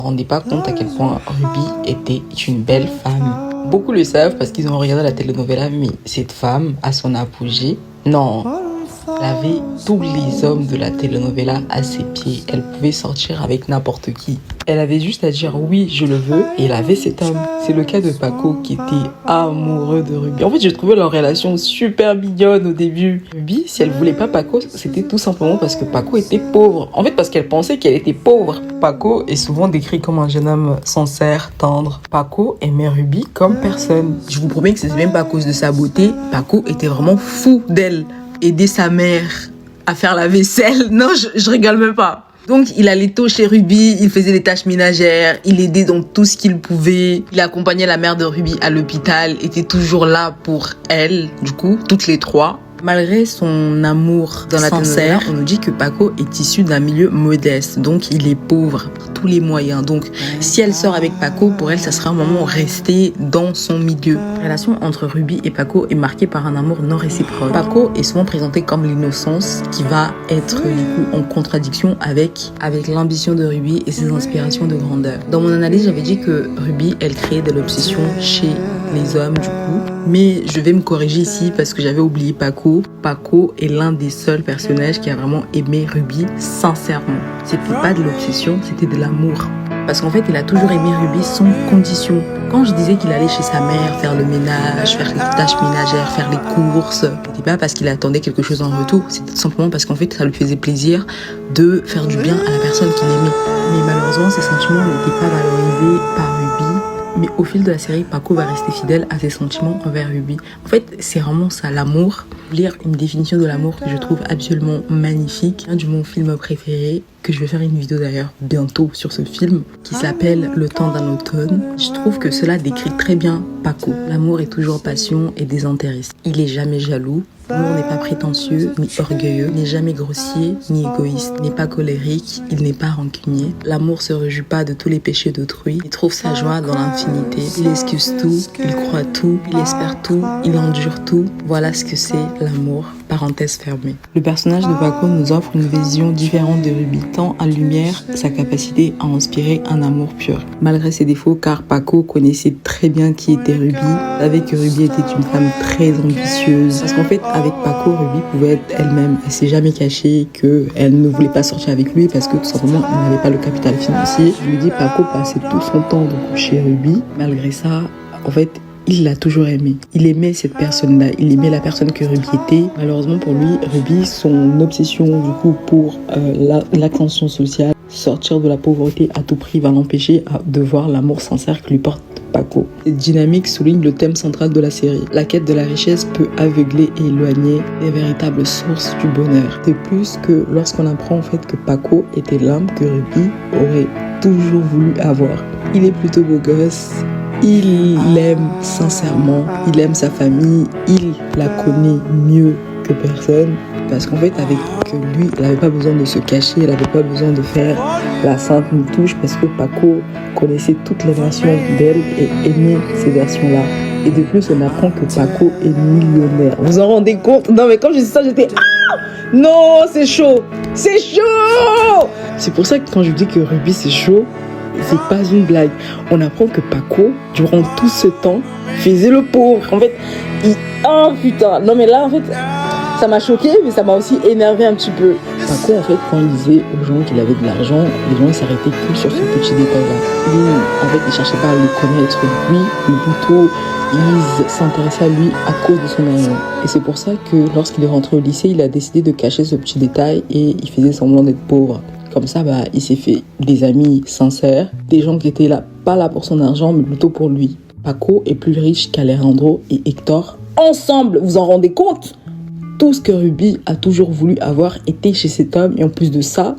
ne rendez pas compte à quel point Ruby était une belle femme. Beaucoup le savent parce qu'ils ont regardé la telenovela, mais cette femme, à son apogée, non, elle avait tous les hommes de la telenovela à ses pieds. Elle pouvait sortir avec n'importe qui. Elle avait juste à dire oui, je le veux, et elle avait cet homme. C'est le cas de Paco qui était amoureux de Ruby. En fait, j'ai trouvé leur relation super mignonne au début. Ruby, si elle voulait pas Paco, c'était tout simplement parce que Paco était pauvre. En fait, parce qu'elle pensait qu'elle était pauvre. Paco est souvent décrit comme un jeune homme sincère, tendre. Paco aimait Ruby comme personne. Je vous promets que c'est même pas à cause de sa beauté. Paco était vraiment fou d'elle. Aider sa mère à faire la vaisselle. Non, je rigole même pas. Donc, il allait tôt chez Ruby, il faisait les tâches ménagères, il aidait dans tout ce qu'il pouvait. Il accompagnait la mère de Ruby à l'hôpital, était toujours là pour elle, du coup, toutes les trois. Malgré son amour dans la sincère, on nous dit que Paco est issu d'un milieu modeste, donc il est pauvre par tous les moyens. Donc si elle sort avec Paco, pour elle, ça sera un moment resté dans son milieu. La relation entre Ruby et Paco est marquée par un amour non réciproque. Paco est souvent présenté comme l'innocence qui va être du coup en contradiction avec l'ambition de Ruby et ses inspirations de grandeur. Dans mon analyse, j'avais dit que Ruby, elle créait de l'obsession chez les hommes du coup, mais je vais me corriger ici parce que j'avais oublié Paco. Paco est l'un des seuls personnages qui a vraiment aimé Ruby sincèrement. C'était pas de l'obsession, c'était de l'amour. Parce qu'en fait, il a toujours aimé Ruby sans condition. Quand je disais qu'il allait chez sa mère faire le ménage, faire les tâches ménagères, faire les courses, c'était pas parce qu'il attendait quelque chose en retour. C'était tout simplement parce qu'en fait, ça lui faisait plaisir de faire du bien à la personne qu'il aimait. Mais malheureusement, ces sentiments n'étaient pas valorisés par Ruby. Mais au fil de la série, Paco va rester fidèle à ses sentiments envers Ruby. En fait, c'est vraiment ça, l'amour. Lire une définition de l'amour que je trouve absolument magnifique. Un de mon film préféré, que je vais faire une vidéo d'ailleurs bientôt sur ce film, qui s'appelle Le temps d'un automne. Je trouve que cela décrit très bien Paco. L'amour est toujours passion et désintéressé. Il est jamais jaloux. L'amour n'est pas prétentieux, ni orgueilleux, n'est jamais grossier, ni égoïste, n'est pas colérique, il n'est pas rancunier. L'amour se réjouit pas de tous les péchés d'autrui, il trouve sa joie dans l'infinité. Il excuse tout, il croit tout, il espère tout, il endure tout. Voilà ce que c'est l'amour. Parenthèse fermée. Le personnage de Paco nous offre une vision différente de Ruby, tant en lumière sa capacité à inspirer un amour pur. Malgré ses défauts, car Paco connaissait très bien qui était Ruby, savait que Ruby était une femme très ambitieuse. Parce qu'en fait, avec Paco, Ruby pouvait être elle-même. Elle s'est jamais cachée qu'elle ne voulait pas sortir avec lui parce que tout simplement, il n'avait pas le capital financier. Je lui dis, Paco passait tout son temps donc, chez Ruby. Malgré ça, en fait, il l'a toujours aimé. Il aimait cette personne-là. Il aimait la personne que Ruby était. Malheureusement pour lui, Ruby, son obsession du coup pour l'ascension sociale, sortir de la pauvreté à tout prix, va l'empêcher de voir l'amour sincère que lui porte Paco. Cette dynamique souligne le thème central de la série. La quête de la richesse peut aveugler et éloigner les véritables sources du bonheur. C'est plus que lorsqu'on apprend en fait que Paco était l'homme que Ruby aurait toujours voulu avoir. Il est plutôt beau gosse. Il l'aime sincèrement, il aime sa famille, il la connaît mieux que personne. Parce qu'en fait, avec lui, elle n'avait pas besoin de se cacher, elle n'avait pas besoin de faire la sainte touche parce que Paco connaissait toutes les versions d'elle et aimait ces versions-là. Et de plus, on apprend que Paco est millionnaire. Vous en rendez compte? Non, mais quand je dis ça, j'étais... Ah non, c'est chaud! C'est chaud! C'est pour ça que quand je dis que Ruby, c'est chaud, c'est pas une blague. On apprend que Paco, durant tout ce temps, faisait le pauvre. En fait, oh putain. Non mais là, en fait, ça m'a choqué, mais ça m'a aussi énervé un petit peu. Paco, en fait, quand il disait aux gens qu'il avait de l'argent, les gens s'arrêtaient que sur ce petit détail-là. Lui, en fait, ils cherchaient pas à le connaître, lui, mais plutôt, ils s'intéressaient à lui à cause de son argent. Et c'est pour ça que lorsqu'il est rentré au lycée, il a décidé de cacher ce petit détail et il faisait semblant d'être pauvre. Comme ça, il s'est fait des amis sincères, des gens qui étaient là, pas là pour son argent, mais plutôt pour lui. Paco est plus riche qu'Alejandro et Hector. Ensemble, vous en rendez compte? Tout ce que Ruby a toujours voulu avoir était chez cet homme. Et en plus de ça,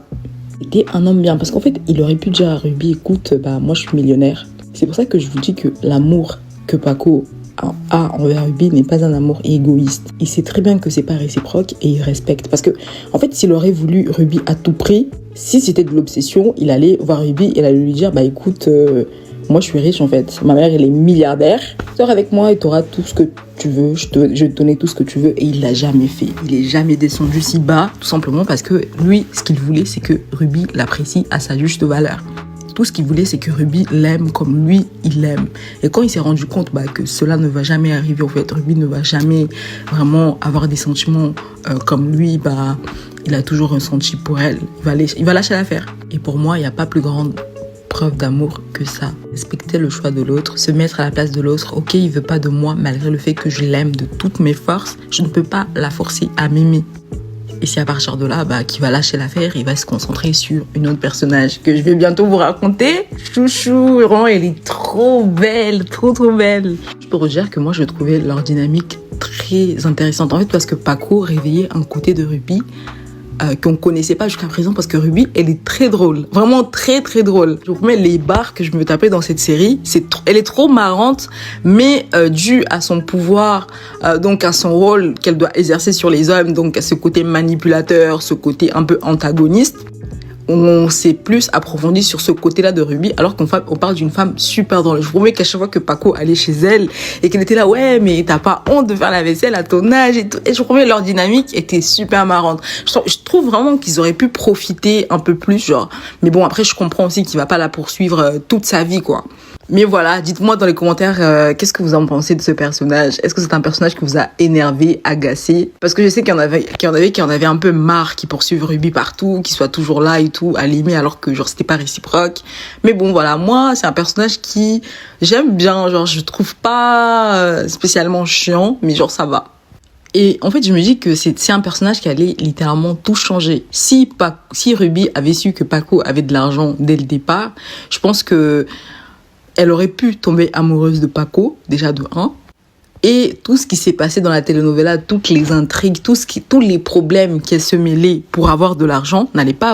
c'était un homme bien. Parce qu'en fait, il aurait pu dire à Ruby, écoute, moi je suis millionnaire. C'est pour ça que je vous dis que l'amour que Paco a envers Ruby n'est pas un amour égoïste. Il sait très bien que c'est pas réciproque et il respecte. Parce que, en fait, s'il aurait voulu Ruby à tout prix, si c'était de l'obsession, il allait voir Ruby et il allait lui dire, écoute, moi je suis riche en fait. Ma mère, elle est milliardaire. Sors avec moi et tu auras tout ce que tu veux. Je vais te donner tout ce que tu veux. Et il l'a jamais fait. Il est jamais descendu si bas, tout simplement parce que lui, ce qu'il voulait, c'est que Ruby l'apprécie à sa juste valeur. Tout ce qu'il voulait, c'est que Ruby l'aime comme lui, il l'aime. Et quand il s'est rendu compte que cela ne va jamais arriver, en fait, Ruby ne va jamais vraiment avoir des sentiments comme lui, il a toujours ressenti pour elle. Il va lâcher l'affaire. Et pour moi, il n'y a pas plus grande preuve d'amour que ça. Respecter le choix de l'autre, se mettre à la place de l'autre. Ok, il veut pas de moi, malgré le fait que je l'aime de toutes mes forces, je ne peux pas la forcer à m'aimer. Et si à partir de là, qu'il va lâcher l'affaire, il va se concentrer sur une autre personnage que je vais bientôt vous raconter. Chouchou, vraiment, elle est trop belle, trop belle. Je peux redire que moi, je trouvais leur dynamique très intéressante. En fait, parce que Paco réveillait un côté de Ruby qu'on connaissait pas jusqu'à présent, parce que Ruby, elle est très drôle, vraiment très drôle. Je vous promets, les barres que je me tapais dans cette série, elle est trop marrante, mais due à son pouvoir, donc à son rôle qu'elle doit exercer sur les hommes, donc à ce côté manipulateur, ce côté un peu antagoniste. On s'est plus approfondi sur ce côté-là de Ruby, alors qu'on parle d'une femme super drôle. Je vous promets qu'à chaque fois que Paco allait chez elle et qu'elle était là, ouais, mais t'as pas honte de faire la vaisselle à ton âge et tout. Et je vous promets, leur dynamique était super marrante. Je trouve vraiment qu'ils auraient pu profiter un peu plus, genre. Mais bon, après, je comprends aussi qu'il va pas la poursuivre toute sa vie, quoi. Mais voilà, dites-moi dans les commentaires qu'est-ce que vous en pensez de ce personnage. Est-ce que c'est un personnage qui vous a énervé, agacé? Parce que je sais qu'il y en avait un peu marre qui poursuivent Ruby partout, qui soit toujours là et tout, à l'aimer alors que genre c'était pas réciproque. Mais bon voilà, moi c'est un personnage qui j'aime bien, genre je trouve pas spécialement chiant, mais genre ça va. Et en fait, je me dis que c'est un personnage qui allait littéralement tout changer. Si Ruby avait su que Paco avait de l'argent dès le départ, je pense que elle aurait pu tomber amoureuse de Paco, déjà de 1. Et tout ce qui s'est passé dans la telenovela, toutes les intrigues, tous les problèmes qu'elle se mêlait pour avoir de l'argent, n'allait pas avoir